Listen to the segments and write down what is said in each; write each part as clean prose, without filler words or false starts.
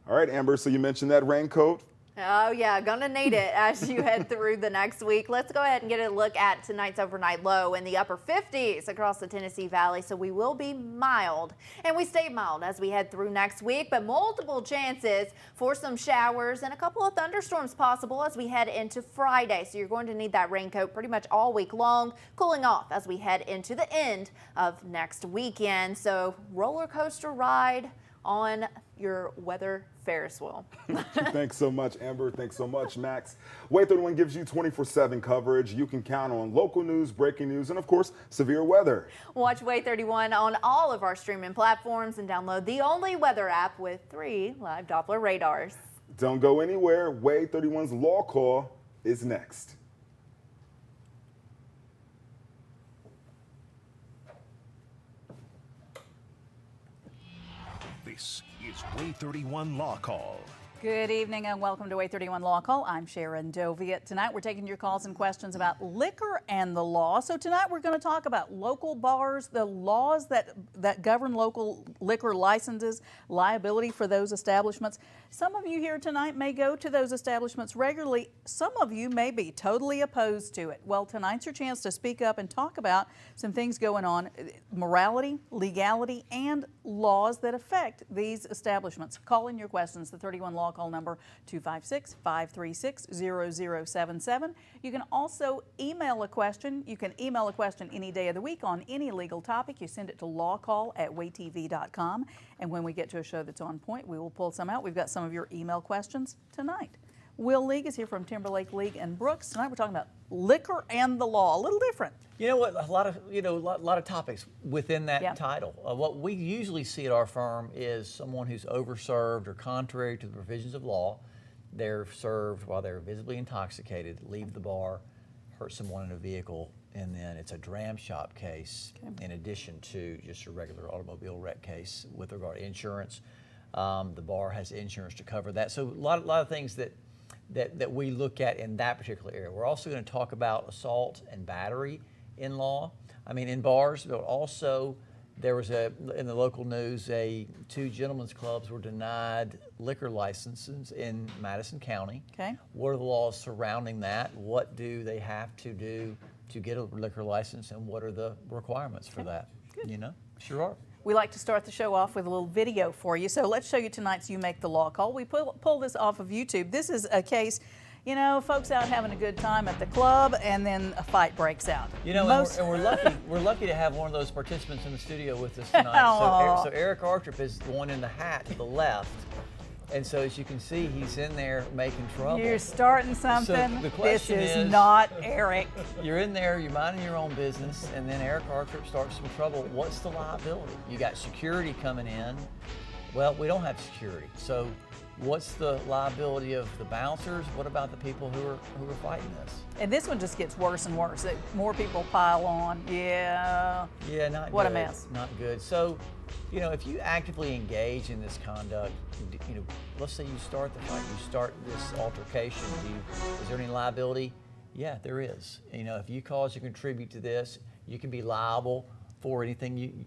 All right, Amber, so you mentioned that raincoat. Oh yeah, gonna need it as you head through the next week. Let's go ahead and get a look at tonight's overnight low in the upper 50s across the Tennessee Valley. So we will be mild, and we stay mild as we head through next week, but multiple chances for some showers and a couple of thunderstorms possible as we head into Friday. So you're going to need that raincoat pretty much all week long, cooling off as we head into the end of next weekend. So roller coaster ride on your weather Ferris wheel. Thanks so much, Amber. Thanks so much, Max. WAAY 31 gives you 24/7 coverage. You can count on local news, breaking news, and of course, severe weather. Watch WAAY 31 on all of our streaming platforms and download the only weather app with 3 live Doppler radars. Don't go anywhere. WAAY 31's Law Call is next. This is WAAY 31 Law Call. Good evening and welcome to WAAY 31 Law Call. I'm Sharon Doviet. Tonight we're taking your calls and questions about liquor and the law. So tonight we're going to talk about local bars, the laws that govern local liquor licenses, liability for those establishments. Some of you here tonight may go to those establishments regularly. Some of you may be totally opposed to it. Well, tonight's your chance to speak up and talk about some things going on, morality, legality, and laws that affect these establishments. Call in your questions, the 31 Law Call number 256-536-0077. You can also email a question. You can email a question any day of the week on any legal topic. You send it to lawcall@waytv.com. And when we get to a show that's on point, we will pull some out. We've got some of your email questions tonight. Will League is here from Timberlake League and Brooks. Tonight we're talking about liquor and the law, a little different. You know what? A lot of topics within that title. What we usually see at our firm is someone who's overserved or contrary to the provisions of law. They're served while they're visibly intoxicated, leave the bar, hurt someone in a vehicle, and then it's a dram shop case in addition to just a regular automobile wreck case with regard to insurance. The bar has insurance to cover that. So a lot of things that we look at in that particular area. We're also going to talk about assault and battery in law. I mean, in bars, but also there was in the local news, 2 gentlemen's clubs were denied liquor licenses in Madison County. Okay. What are the laws surrounding that? What do they have to do to get a liquor license, and what are the requirements for that? Good. You know, sure are. We like to start the show off with a little video for you. So let's show you tonight's You Make the Law Call. We pull this off of YouTube. This is a case, you know, folks out having a good time at the club, and then a fight breaks out. You know, and we're lucky to have one of those participants in the studio with us tonight. So Eric Artrip is the one in the hat to the left. And so as you can see, he's in there making trouble. You're starting something. So the question this is not Eric. You're in there, you're minding your own business, and then Eric Artrip starts some trouble. What's the liability? You got security coming in. Well, we don't have security. So what's the liability of the bouncers? What about the people who are fighting this? And this one just gets worse and worse. More people pile on. Yeah. Yeah, not good. What a mess. Not good. So, you know, if you actively engage in this conduct, you know, let's say you start the fight, you start this altercation, is there any liability? Yeah, there is. You know, if you cause or contribute to this, you can be liable for anything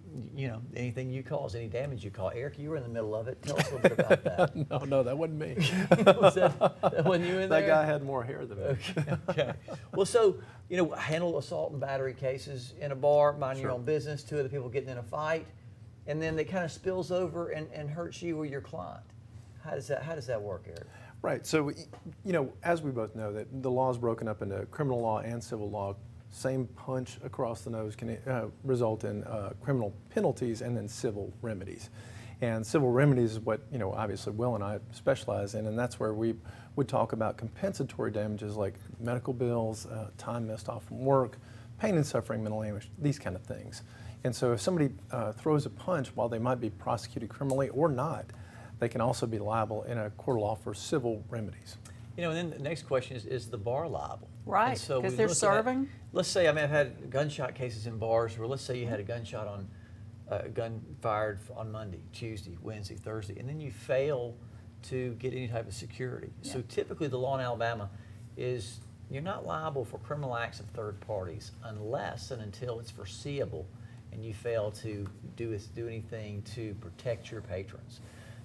anything you cause, any damage you cause. Eric, you were in the middle of it. Tell us a little bit about that. No, that wasn't me. That wasn't you in there? That guy had more hair than me. Okay. Well, so, you know, handle assault and battery cases in a bar, mind your own business, 2 other people getting in a fight, and then it kind of spills over and hurts you or your client. How does that work, Eric? Right. So, you know, as we both know, that the law is broken up into criminal law and civil law. Same punch across the nose can result in criminal penalties and then civil remedies. And civil remedies is what, you know, obviously Will and I specialize in, and that's where we would talk about compensatory damages like medical bills, time missed off from work, pain and suffering, mental anguish, these kind of things. And so if somebody throws a punch while they might be prosecuted criminally or not, they can also be liable in a court of law for civil remedies. You know, and then the next question is the bar liable? Right, because they're serving. Let's say, I mean, I've had gunshot cases in bars where, let's say you had a gun fired on Monday, Tuesday, Wednesday, Thursday, and then you fail to get any type of security. Yeah. So typically the law in Alabama is you're not liable for criminal acts of third parties unless and until it's foreseeable and you fail to do anything to protect your patrons.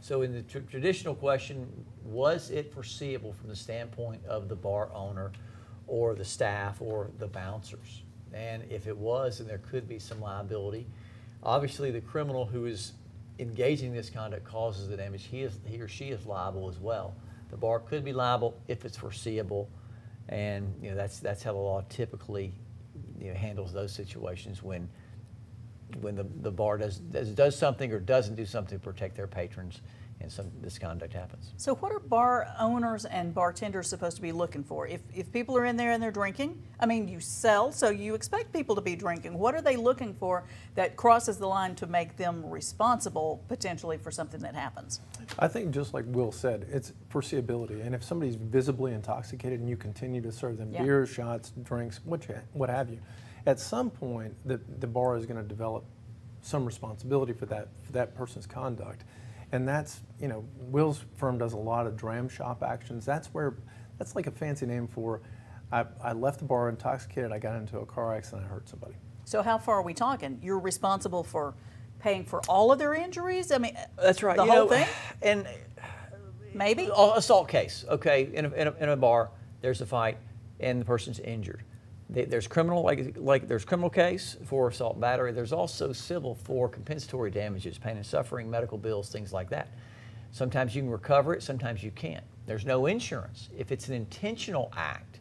So in the traditional question, was it foreseeable from the standpoint of the bar owner or the staff or the bouncers? And if it was, then there could be some liability. Obviously, the criminal who is engaging in this conduct causes the damage, he or she is liable as well. The bar could be liable if it's foreseeable, and that's how the law typically handles those situations when the bar does something or doesn't do something to protect their patrons and some misconduct happens. So what are bar owners and bartenders supposed to be looking for? If people are in there and they're drinking, I mean, you sell, so you expect people to be drinking. What are they looking for that crosses the line to make them responsible potentially for something that happens? I think just like Will said, it's foreseeability. And if somebody's visibly intoxicated and you continue to serve them beer, shots, drinks, what have you, at some point the bar is going to develop some responsibility for that person's conduct. And that's, Will's firm does a lot of dram shop actions. That's like a fancy name for, I left the bar intoxicated, I got into a car accident, I hurt somebody. So how far are we talking? You're responsible for paying for all of their injuries? I mean, that's right. The whole thing? And maybe? Assault case, okay, in a bar, there's a fight and the person's injured. There's criminal, like there's criminal case for assault and battery. There's also civil for compensatory damages, pain and suffering, medical bills, things like that. Sometimes you can recover it, sometimes you can't. There's no insurance. If it's an intentional act,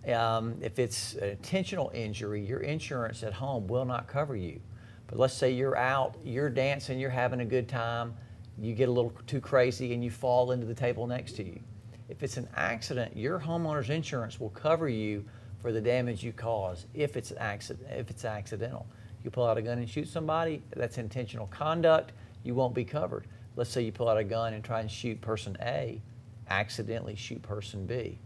if it's an intentional injury, your insurance at home will not cover you. But let's say you're out, you're dancing, you're having a good time, you get a little too crazy and you fall into the table next to you. If it's an accident, your homeowner's insurance will cover you for the damage you cause if it's accidental. You pull out a gun and shoot somebody, that's intentional conduct, you won't be covered. Let's say you pull out a gun and try and shoot person A, accidentally shoot person B.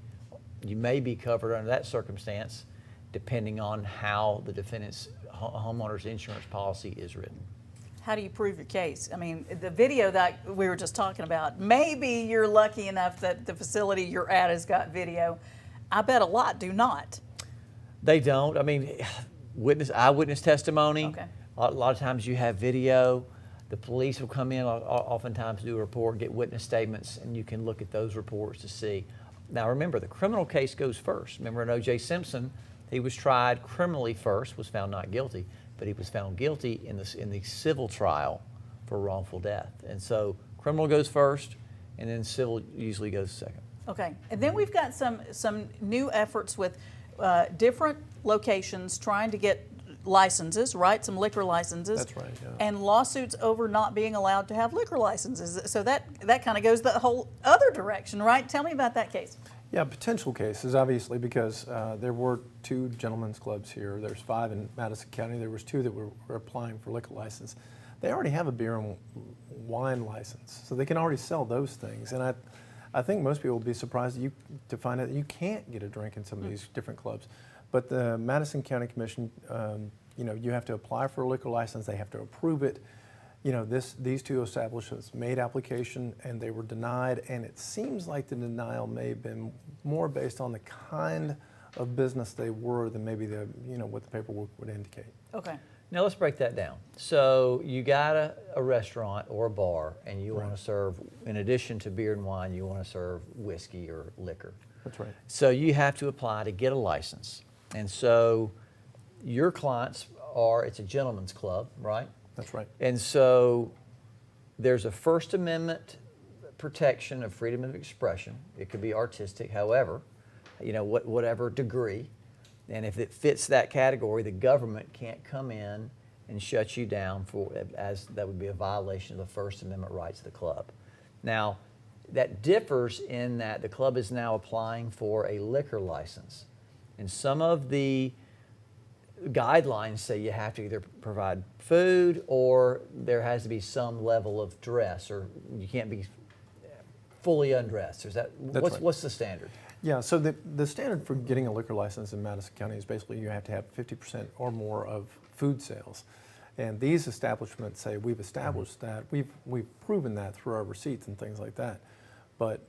You may be covered under that circumstance depending on how the defendant's homeowner's insurance policy is written. How do you prove your case? I mean, the video that we were just talking about, maybe you're lucky enough that the facility you're at has got video. I bet a lot do not. They don't. I mean, eyewitness testimony. Okay. A lot of times you have video. The police will come in, oftentimes do a report, get witness statements, and you can look at those reports to see. Now remember, the criminal case goes first. Remember in O.J. Simpson, he was tried criminally first, was found not guilty, but he was found guilty in the civil trial for wrongful death. And so criminal goes first, and then civil usually goes second. Okay, and then we've got some new efforts with different locations trying to get licenses, right? Some liquor licenses. That's right, yeah. And lawsuits over not being allowed to have liquor licenses. So that kind of goes the whole other direction, right? Tell me about that case. Yeah, potential cases, obviously, because there were 2 gentlemen's clubs here. There's 5 in Madison County. There was 2 that were applying for liquor license. They already have a beer and wine license, so they can already sell those things. And I think most people will be surprised to find out that you can't get a drink in some of these different clubs. But the Madison County Commission, you have to apply for a liquor license. They have to approve it. These 2 establishments made application and they were denied. And it seems like the denial may have been more based on the kind of business they were than maybe what the paperwork would indicate. Okay. Now let's break that down. So you got a restaurant or a bar and you want to serve, in addition to beer and wine, you want to serve whiskey or liquor. That's right. So you have to apply to get a license. And so your clients it's a gentleman's club, right? That's right. And so there's a First Amendment protection of freedom of expression. It could be artistic, however, whatever degree. And if it fits that category, the government can't come in and shut you down as that would be a violation of the First Amendment rights of the club. Now, that differs in that the club is now applying for a liquor license. And some of the guidelines say you have to either provide food or there has to be some level of dress, or you can't be fully undressed. What's the standard? Yeah, so the standard for getting a liquor license in Madison County is basically you have to have 50% or more of food sales. And these establishments say we've established that, we've proven that through our receipts and things like that. But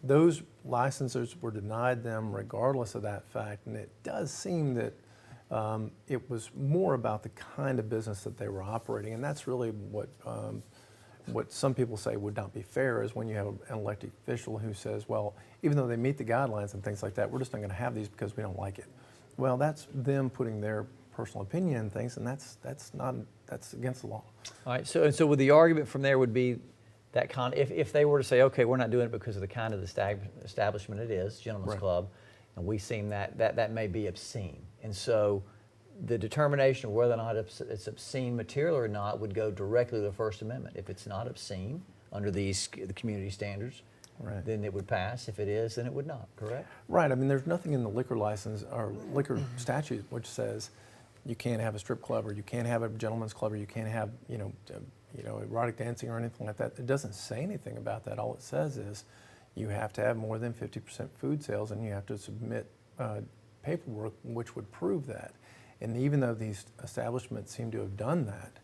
those licensors were denied them regardless of that fact, and it does seem that it was more about the kind of business that they were operating, and that's really what what some people say would not be fair is when you have an elected official who says, well, even though they meet the guidelines and things like that, we're just not going to have these because we don't like it. Well, that's them putting their personal opinion in things, and that's against the law. All right, so with the argument from there would be that if they were to say, okay, we're not doing it because of the kind of establishment it is, gentleman's Right. club, and we seem that may be obscene. And so the determination of whether or not it's obscene material or not would go directly to the First Amendment. If it's not obscene under the community standards, Right. then it would pass. If it is, then it would not, correct? Right. I mean, there's nothing in the liquor license or liquor statute which says you can't have a strip club or you can't have a gentleman's club or you can't have, erotic dancing or anything like that. It doesn't say anything about that. All it says is you have to have more than 50% food sales and you have to submit paperwork which would prove that. And even though these establishments seem to have done that,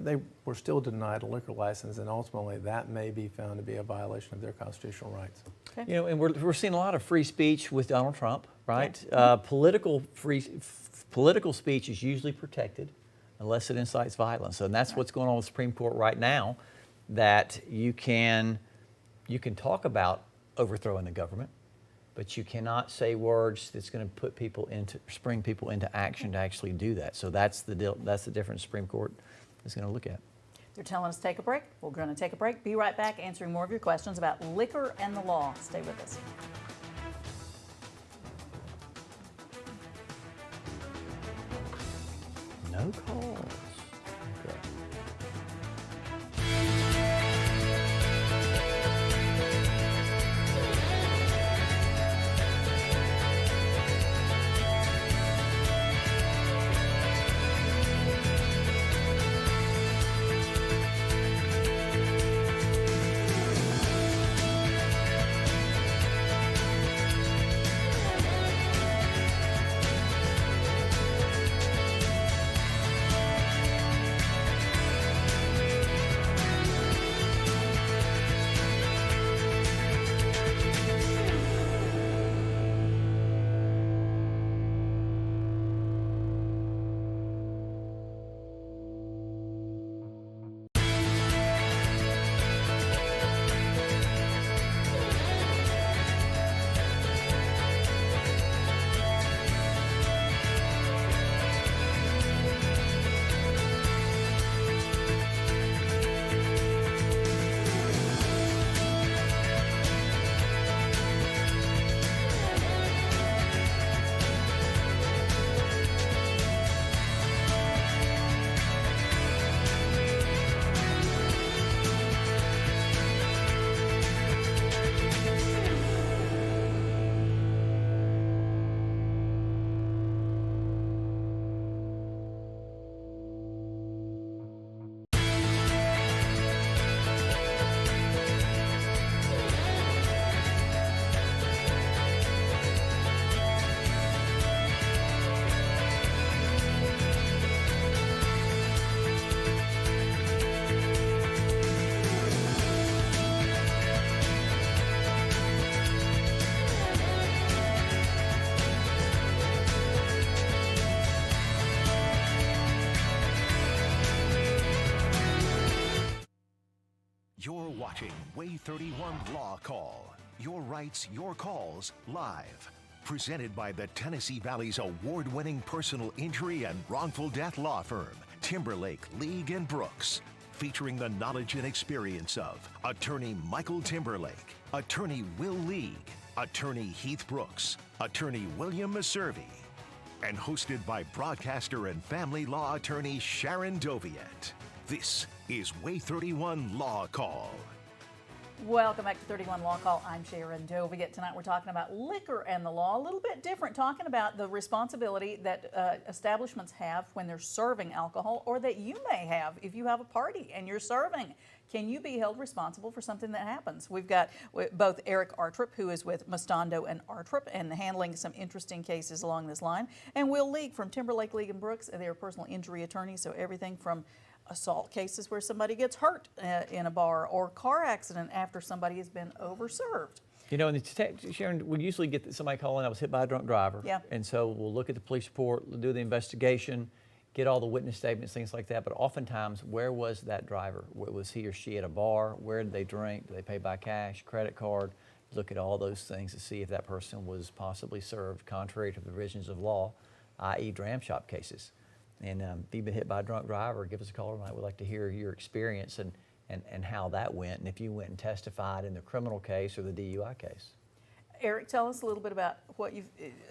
they were still denied a liquor license, and ultimately that may be found to be a violation of their constitutional rights. Okay. And we're seeing a lot of free speech with Donald Trump, right? Political speech is usually protected unless it incites violence, and that's what's going on with the Supreme Court right now. That you can talk about overthrowing the government, but you cannot say words that's going to spring people into action to actually do that. So that's the difference the Supreme Court is going to look at. They're telling us to take a break. We're going to take a break. Be right back answering more of your questions about liquor and the law. Stay with us. No calls. Okay. You're watching WAAY 31 Law Call. Your rights, your calls, live. Presented by the Tennessee Valley's award-winning personal injury and wrongful death law firm, Timberlake, League & Brooks. Featuring the knowledge and experience of Attorney Michael Timberlake, Attorney Will League, Attorney Heath Brooks, Attorney William Maservi. And hosted by broadcaster and family law attorney Sharon Doviet. This is WAAY 31 Law Call. Welcome back to 31 Law Call. I'm Sharon Doviet. Tonight we're talking about liquor and the law, a little bit different, talking about the responsibility that establishments have when they're serving alcohol, or that you may have if you have a party and you're serving. Can you be held responsible for something that happens? We've got both Eric Artrip, who is with Mostondo and Artrip and handling some interesting cases along this line, and Will League from Timberlake, League & Brooks. They're personal injury attorneys, so everything from assault cases where somebody gets hurt in a bar, or car accident after somebody has been overserved. You know, and Sharon, we usually get somebody calling, I was hit by a drunk driver. Yeah. And so we'll look at the police report, we'll do the investigation, get all the witness statements, things like that. But oftentimes, where was that driver? Was he or she at a bar? Where did they drink? Did they pay by cash, credit card? Look at all those things to see if that person was possibly served contrary to the provisions of law, i.e. dram shop cases. And if you've been hit by a drunk driver, give us a call tonight. We'd like to hear your experience and how that went, and if you went and testified in the criminal case or the DUI case. Eric, tell us a little bit about what you've,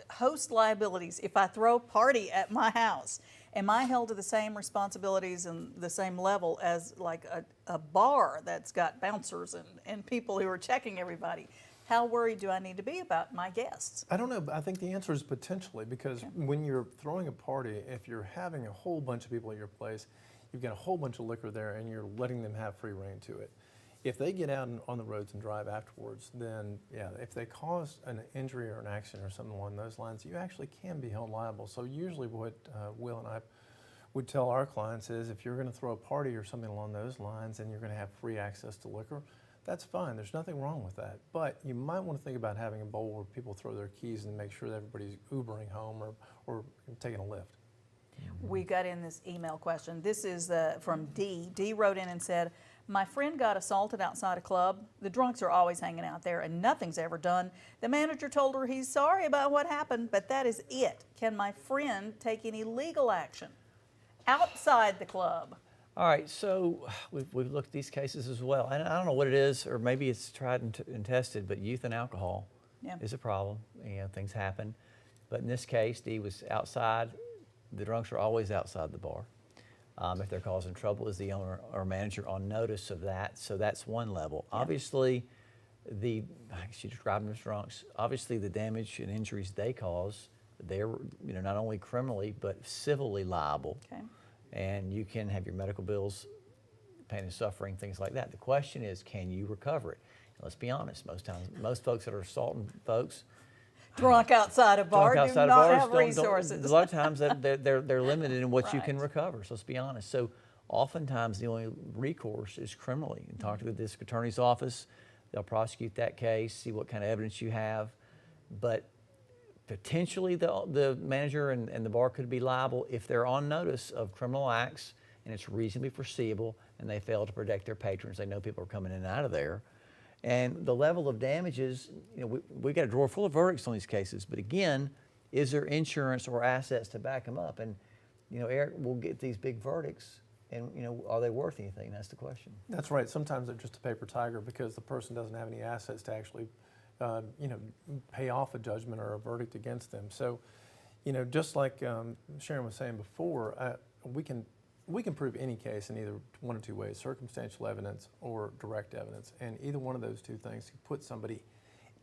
host liabilities. If I throw a party at my house, am I held to the same responsibilities and the same level as like a bar that's got bouncers and people who are checking everybody? How worried do I need to be about my guests? I don't know, but I think the answer is potentially, because when you're throwing a party, if you're having a whole bunch of people at your place, you've got a whole bunch of liquor there and you're letting them have free reign to it. If they get out on the roads and drive afterwards, then yeah, if they cause an injury or an accident or something along those lines, you actually can be held liable. So usually what Will and I would tell our clients is, if you're going to throw a party or something along those lines and you're going to have free access to liquor, that's fine. There's nothing wrong with that. But you might want to think about having a bowl where people throw their keys and make sure that everybody's Ubering home or taking a lift. We got in this email question. This is from D. D wrote in and said, my friend got assaulted outside a club. The drunks are always hanging out there and nothing's ever done. The manager told her he's sorry about what happened, but that is it. Can my friend take any legal action outside the club? All right, so we've looked at these cases as well. And I don't know what it is, or maybe it's tried and tested, but youth and alcohol is a problem. You know, things happen. But in this case, D was outside. The drunks are always outside the bar. If they're causing trouble, is the owner or manager on notice of that? So that's one level. Yeah. Obviously, you described them as drunks. Obviously, the damage and injuries they cause, they're not only criminally but civilly liable. Okay. And you can have your medical bills, pain and suffering, things like that. The question is, can you recover it? And let's be honest. Most folks that are assaulting folks. Drunk outside a bar do not have resources. A lot of times they're limited in what you can recover, so let's be honest. So oftentimes the only recourse is criminally. And talk to the district attorney's office, they'll prosecute that case, see what kind of evidence you have. But potentially the manager and the bar could be liable if they're on notice of criminal acts and it's reasonably foreseeable and they fail to protect their patrons. They know people are coming in and out of there. And the level of damages, we got a drawer full of verdicts on these cases, but again, is there insurance or assets to back them up? And, Eric, we'll get these big verdicts, and, are they worth anything? That's the question. That's right. Sometimes they're just a paper tiger because the person doesn't have any assets to actually, pay off a judgment or a verdict against them. So, just like Sharon was saying before, we can prove any case in either one of two ways, circumstantial evidence or direct evidence. And either one of those two things could put somebody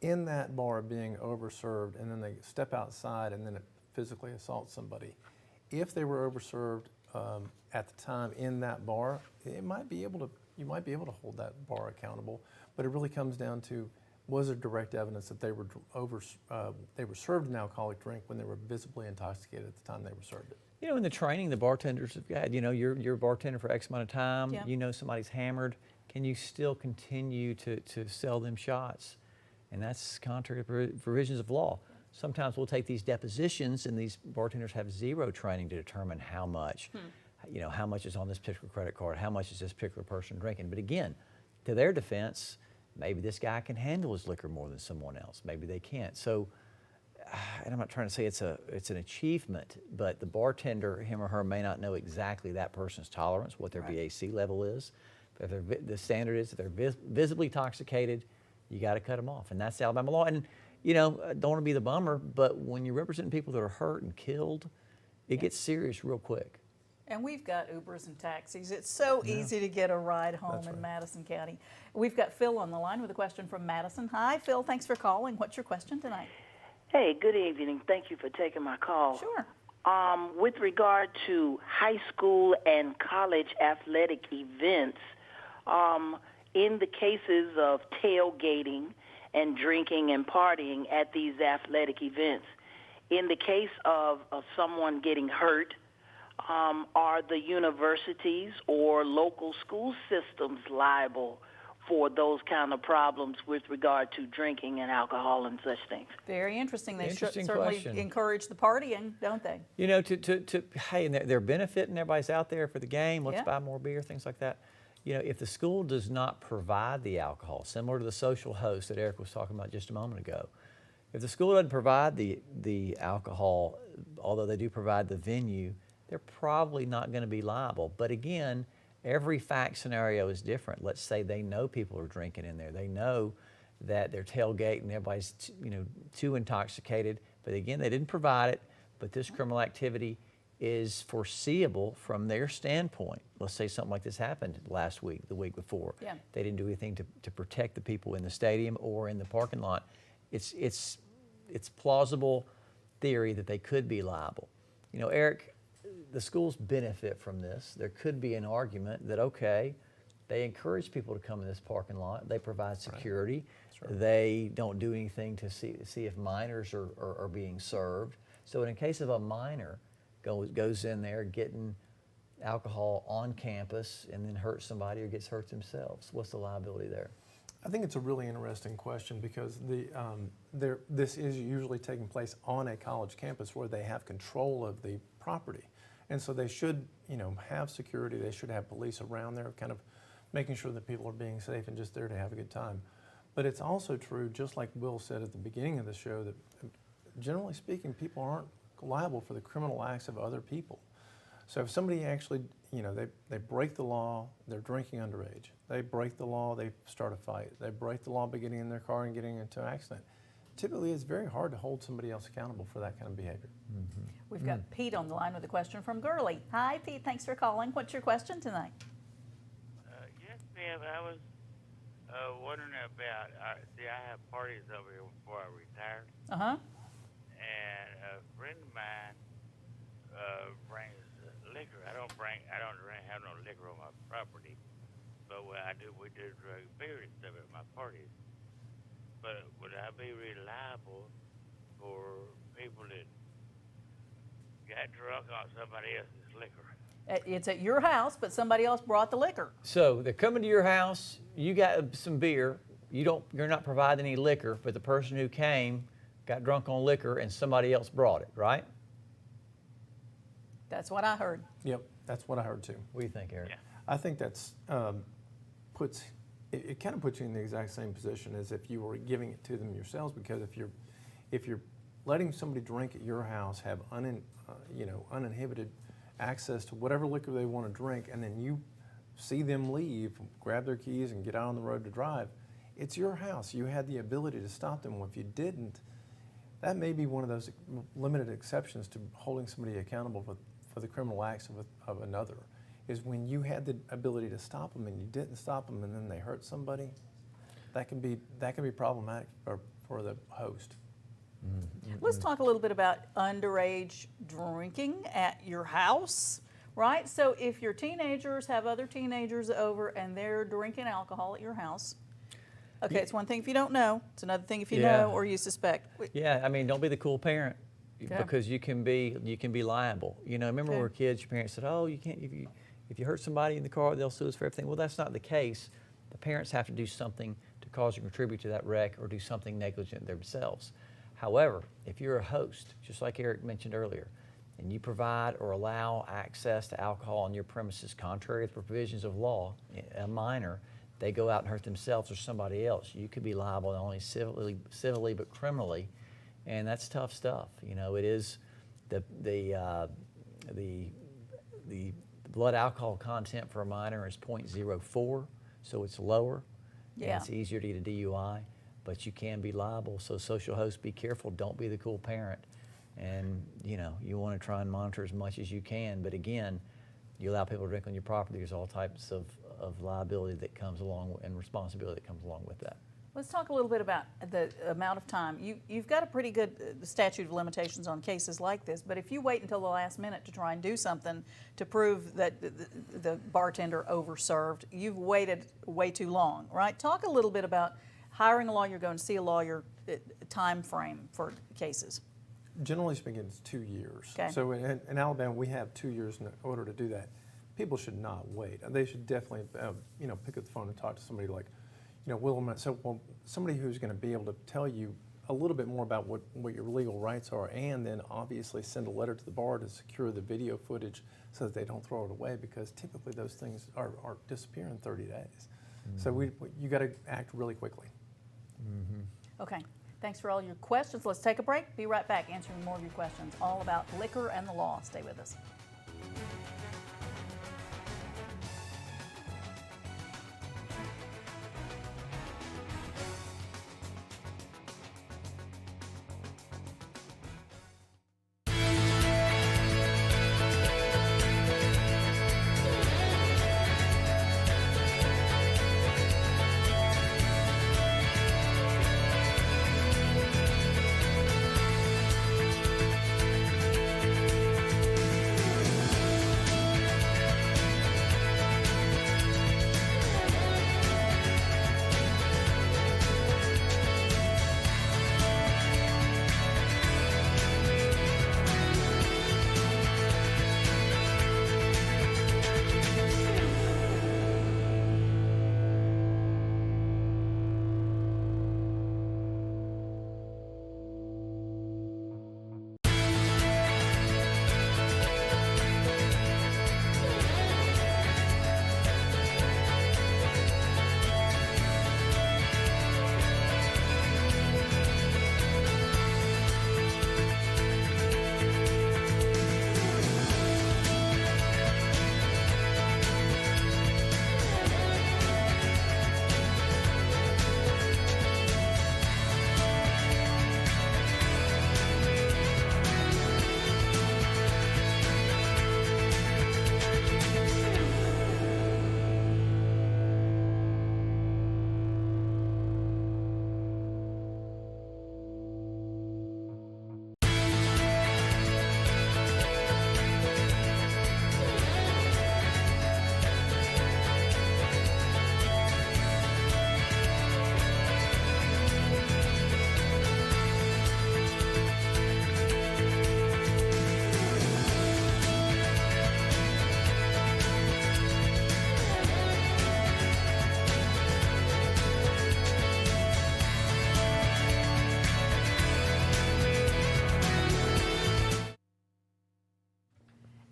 in that bar being overserved, and then they step outside and then physically assault somebody. If they were overserved at the time in that bar, you might be able to hold that bar accountable. But it really comes down to, was there direct evidence that they were served an alcoholic drink when they were visibly intoxicated at the time they were served it? In the training the bartenders have got, you're a bartender for X amount of time, somebody's hammered, can you still continue to sell them shots? And that's contrary to provisions of law. Sometimes we'll take these depositions and these bartenders have zero training to determine how much, how much is on this particular credit card, how much is this particular person drinking. But again, to their defense, maybe this guy can handle his liquor more than someone else. Maybe they can't. So, and I'm not trying to say it's an achievement, but the bartender, him or her, may not know exactly that person's tolerance, what their VAC level is. But if the standard is if they're visibly intoxicated, you got to cut them off, and that's the Alabama law. And don't want to be the bummer, but when you're representing people that are hurt and killed, it gets serious real quick. And we've got Ubers and taxis. It's so easy to get a ride home in Madison County. We've got Phil on the line with a question from Madison. Hi, Phil. Thanks for calling. What's your question tonight? Hey, good evening. Thank you for taking my call. Sure. With regard to high school and college athletic events, in the cases of tailgating and drinking and partying at these athletic events, in the case of someone getting hurt, are the universities or local school systems liable for those kind of problems with regard to drinking and alcohol and such things. Very interesting. They Interesting certainly question. encourage the partying, don't they? You know, hey, and they're benefiting. Everybody's out there for the game. Let's Yeah. buy more beer, things like that. You know, if the school does not provide the alcohol, similar to the social host that Eric was talking about just a moment ago, if the school doesn't provide the alcohol, although they do provide the venue, they're probably not going to be liable. But again, every fact scenario is different. Let's say they know people are drinking in there. They know that they're tailgating, everybody's too intoxicated. But again, they didn't provide it. But this criminal activity is foreseeable from their standpoint. Let's say something like this happened last week, the week before. Yeah. They didn't do anything to protect the people in the stadium or in the parking lot. It's plausible theory that they could be liable. You know, Eric, the schools benefit from this. There could be an argument that, okay, they encourage people to come in this parking lot. They provide security. Right. They don't do anything to see if minors are being served. So in case of a minor goes in there getting alcohol on campus and then hurts somebody or gets hurt themselves, what's the liability there? I think it's a really interesting question because this is usually taking place on a college campus where they have control of the property. And so they should, have security. They should have police around there kind of making sure that people are being safe and just there to have a good time. But it's also true, just like Will said at the beginning of the show, that generally speaking, people aren't liable for the criminal acts of other people. So if somebody actually, they break the law, they're drinking underage. They break the law, they start a fight. They break the law by getting in their car and getting into an accident. Typically, it's very hard to hold somebody else accountable for that kind of behavior. Mm-hmm. We've got Pete on the line with a question from Gurley. Hi, Pete. Thanks for calling. What's your question tonight? Yes, ma'am. I was wondering about, I have parties over here before I retire. Uh-huh. And a friend of mine brings liquor. I don't have no liquor on my property, but we do drink beer and stuff at my parties. But would I be reliable for people that got drunk on somebody else's liquor? It's at your house, but somebody else brought the liquor. So they're coming to your house, you got some beer, you're not providing any liquor, but the person who came got drunk on liquor and somebody else brought it, right? That's what I heard. Yep, that's what I heard too. What do you think, Eric? Yeah. I think that's it kind of puts you in the exact same position as if you were giving it to them yourselves, because if you're letting somebody drink at your house, have uninhibited access to whatever liquor they want to drink, and then you see them leave, grab their keys and get out on the road to drive, it's your house. You had the ability to stop them. Well, if you didn't, that may be one of those limited exceptions to holding somebody accountable for the criminal acts of another, is when you had the ability to stop them and you didn't stop them and then they hurt somebody. That can be problematic for the host. Mm-hmm. Let's talk a little bit about underage drinking at your house, right? So if your teenagers have other teenagers over and they're drinking alcohol at your house, okay, it's one thing if you don't know. It's another thing if you know or you suspect. Yeah, I mean, don't be the cool parent, Okay. because you can be liable. Remember when we were kids, your parents said, "Oh, you can't if you hurt somebody in the car, they'll sue us for everything." Well, that's not the case. The parents have to do something to cause or contribute to that wreck or do something negligent themselves. However, if you're a host, just like Eric mentioned earlier, and you provide or allow access to alcohol on your premises contrary to the provisions of law, a minor, they go out and hurt themselves or somebody else, you could be liable not only civilly but criminally, and that's tough stuff. It is the blood alcohol content for a minor is 0.04, so it's lower. Yeah. And it's easier to get a DUI, but you can be liable. So social hosts, be careful. Don't be the cool parent. And you want to try and monitor as much as you can. But again, you allow people to drink on your property, there's all types of liability that comes along and responsibility that comes along with that. Let's talk a little bit about the amount of time. You've got a pretty good statute of limitations on cases like this, but if you wait until the last minute to try and do something to prove that the bartender overserved, you've waited way too long, right? Talk a little bit about hiring a lawyer, going to see a lawyer, time frame for cases. Generally speaking, it's 2 years. Okay. So in Alabama, we have 2 years in order to do that. People should not wait. They should definitely, pick up the phone and talk to somebody like somebody who's going to be able to tell you a little bit more about what your legal rights are, and then obviously send a letter to the bar to secure the video footage so that they don't throw it away, because typically those things are disappear in 30 days. So you got to act really quickly. Okay. Thanks for all your questions. Let's take a break. Be right back answering more of your questions all about liquor and the law. Stay with us.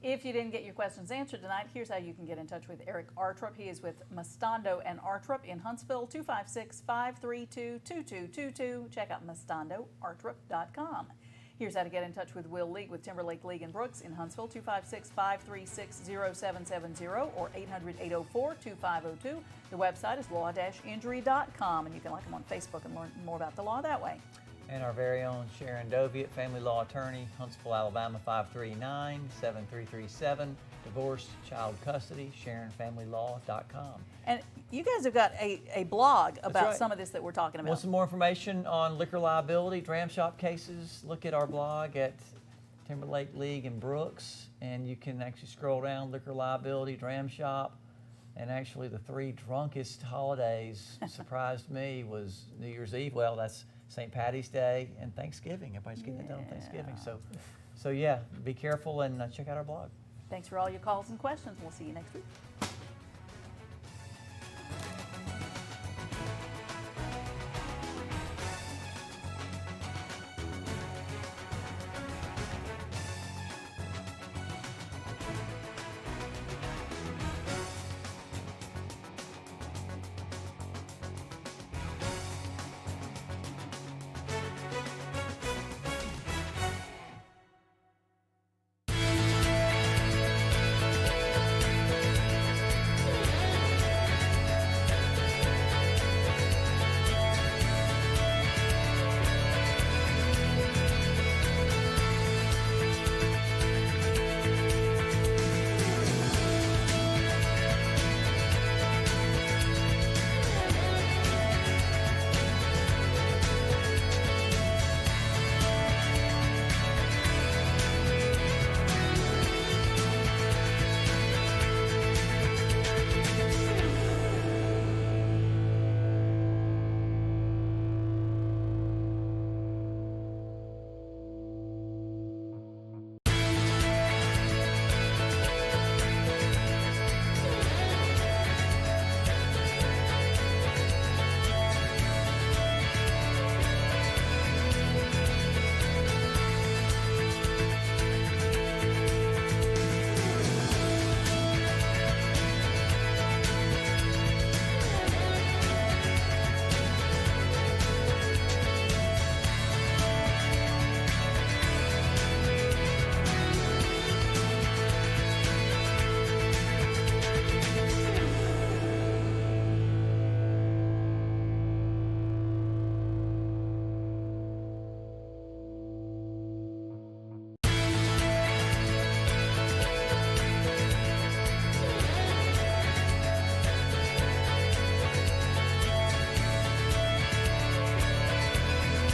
If you didn't get your questions answered tonight, here's how you can get in touch with Eric Artrip. He is with Mastando and Artrip in Huntsville, 256-532-2222. Check out MastandoArtrip.com. Here's how to get in touch with Will League with Timberlake League and Brooks in Huntsville, 256-536-0770 or 800-804-2502. The website is law-injury.com, and you can like them on Facebook and learn more about the law that way. And our very own Sharon Doviet, family law attorney, Huntsville, Alabama, 539-7337. Divorce, child custody, SharonFamilyLaw.com. And you guys have got a blog about right. some of this that we're talking about. Want some more information on liquor liability, dram shop cases? Look at our blog at Timberlake League and Brooks, and you can actually scroll down liquor liability, dram shop. And actually the three drunkest holidays surprised me was New Year's Eve. Well, that's St. Patty's Day and Thanksgiving. Everybody's getting it done on Thanksgiving. So yeah, be careful and check out our blog. Thanks for all your calls and questions. We'll see you next week.